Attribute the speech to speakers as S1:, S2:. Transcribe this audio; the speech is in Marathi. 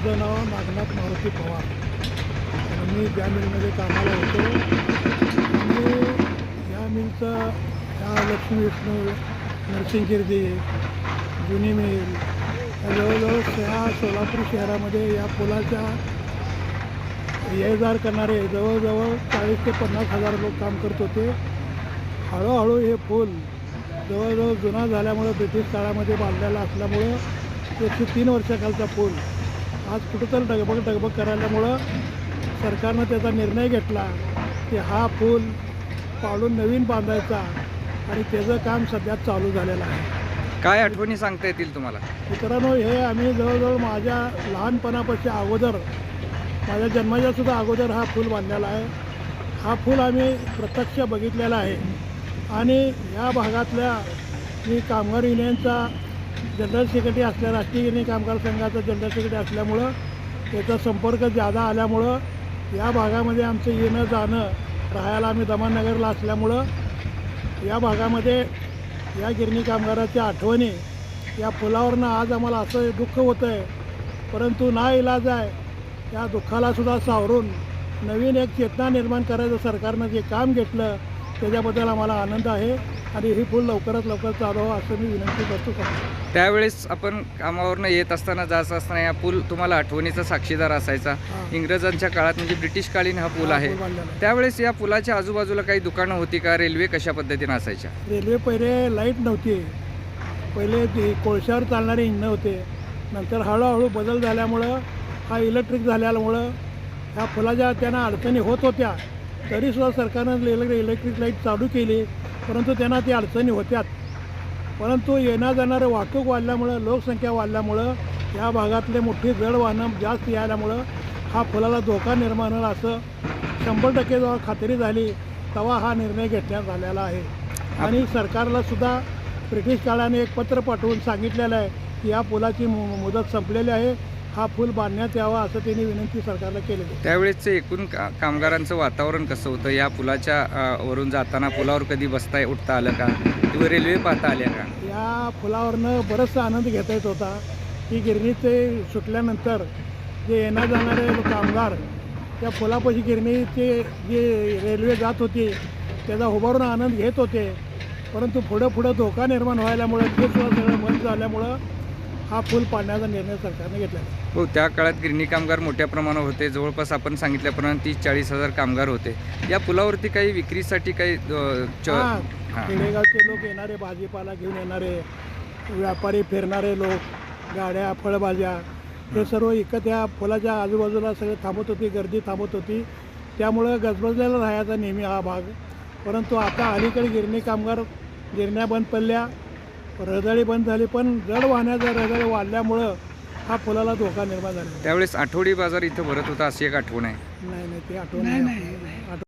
S1: माझं नाव नागनाथ मारुती पवार आणि मी ज्या मिलमध्ये कामाला होतो आणि या मिलचं ह्या लक्ष्मी विष्णू नरसिंग गिरदी जुनी मिल या जवळजवळ सोलापूर शहरामध्ये या पुलाच्या ये-जा करणारे जवळजवळ 40 ते 50 हजार लोक काम करत होते. हळूहळू हे पूल जवळजवळ जुना झाल्यामुळं ब्रिटिश काळामध्ये बांधलेला असल्यामुळं 103 वर्षाखालचा पूल आज कुठंतरी डगबग करायल्यामुळं सरकारनं त्याचा निर्णय घेतला की हा पूल पाडून नवीन बांधायचा आणि त्याचं काम सध्या चालू झालेलं आहे.
S2: काय आठवणी सांगता येतील तुम्हाला?
S1: मित्रांनो, हे आम्ही जवळजवळ माझ्या लहानपणापासून अगोदर माझ्या जन्माच्यासुद्धा अगोदर हा पूल बांधलेला आहे. हा पूल आम्ही प्रत्यक्ष बघितलेला आहे आणि या भागातल्या मी कामगार युनियनचा जनरल सेक्रेटरी असल्या राष्ट्रीय युनियन कामगार संघाचा जनरल सेक्रेटरी असल्यामुळं त्याचा संपर्क जादा आल्यामुळं या भागामध्ये आमचं येणं जाणं राहायला आम्ही दमननगरला असल्यामुळं या भागामध्ये या गिरणी कामगाराच्या आठवणी या पुलावरनं आज आम्हाला असं दुःख होतं आहे, परंतु नाइलाज आहे. या दुःखालासुद्धा सावरून नवीन एक चेतना निर्माण करायचं सरकारनं जे काम घेतलं त्याच्याबद्दल आम्हाला आनंद आहे आणि ही पूल लवकरात लवकर चालू व्हावं असं मी विनंती करतो.
S2: त्यावेळेस आपण कामावरनं येत असताना जात असताना या पूल तुम्हाला आठवणीचा साक्षीदार असायचा. इंग्रजांच्या काळात म्हणजे ब्रिटिशकालीन हा पूल आहे. त्यावेळेस या पुलाच्या आजूबाजूला काही दुकानं होती का? रेल्वे कशा पद्धतीनं असायच्या?
S1: रेल्वे पहिले लाईट नव्हती, पहिले ते कोळशावर चालणारे इंजिनं होते. नंतर हळूहळू बदल झाल्यामुळं हा इलेक्ट्रिक झाल्यामुळं ह्या पुलाच्या त्यांना अडचणी होत होत्या. तरीसुद्धा सरकारनं इलेक्ट्रिक लाईट चालू केली, परंतु त्यांना ती अडचणी होत्यात. परंतु येणं जाणारं वाहतूक वाढल्यामुळं लोकसंख्या वाढल्यामुळं या भागातले मोठी जड वाहनं जास्त यायल्यामुळं हा पुलाला धोका निर्माण होईल असं 100% जेव्हा खात्री झाली तेव्हा हा निर्णय घेण्यात आलेला आहे. आणि सरकारलासुद्धा ब्रिटिश काळाने एक पत्र पाठवून सांगितलेलं आहे की या पुलाची मुदत संपलेली आहे, हा पूल बांधण्यात यावा असं त्यांनी विनंती सरकारला केलेली.
S2: त्यावेळेसचं एकूण कामगारांचं वातावरण कसं होतं? या पुलाच्या वरून जाताना पुलावर कधी बसता उठता आलं का किंवा रेल्वे पाहता आल्या का?
S1: या पुलावरनं बराचसा आनंद घेता येत होता की गिरणीचे सुटल्यानंतर जे येणार जाणारे कामगार त्या पुलापाशी गिरणीचे जे रेल्वे जात होती त्याचा उभारून आनंद घेत होते. परंतु पुढं धोका निर्माण व्हायल्यामुळं ते सुद्धा सगळं बंद झाल्यामुळं हा पूल पाडण्याचा निर्णय सरकारने घेतला.
S2: हो, त्या काळात गिरणी कामगार मोठ्या प्रमाणावर होते. जवळपास आपण सांगितल्याप्रमाणे 30-40 हजार कामगार होते. या पुलावरती काही विक्रीसाठी काही
S1: खेडेगावचे लोक येणारे, भाजीपाला घेऊन येणारे, व्यापारी फिरणारे लोक, गाड्या, फळभाज्या हे सर्व इकत या पुलाच्या आजूबाजूला सगळे थांबत होती, गर्दी थांबत होती. त्यामुळं गजबजलेला राहायचा नेहमी हा भाग. परंतु आता अलीकडे गिरणी कामगार गिरण्या बंद पडल्या, रहदारी बंद झाली, पण जड वाहनाचा रहदारी वाढल्यामुळं हा पुलाला धोका निर्माण झाला.
S2: त्यावेळेस आठवडी बाजार इथं भरत होता अशी एक आठवण आहे.
S1: नाही, ते आठवण नाही.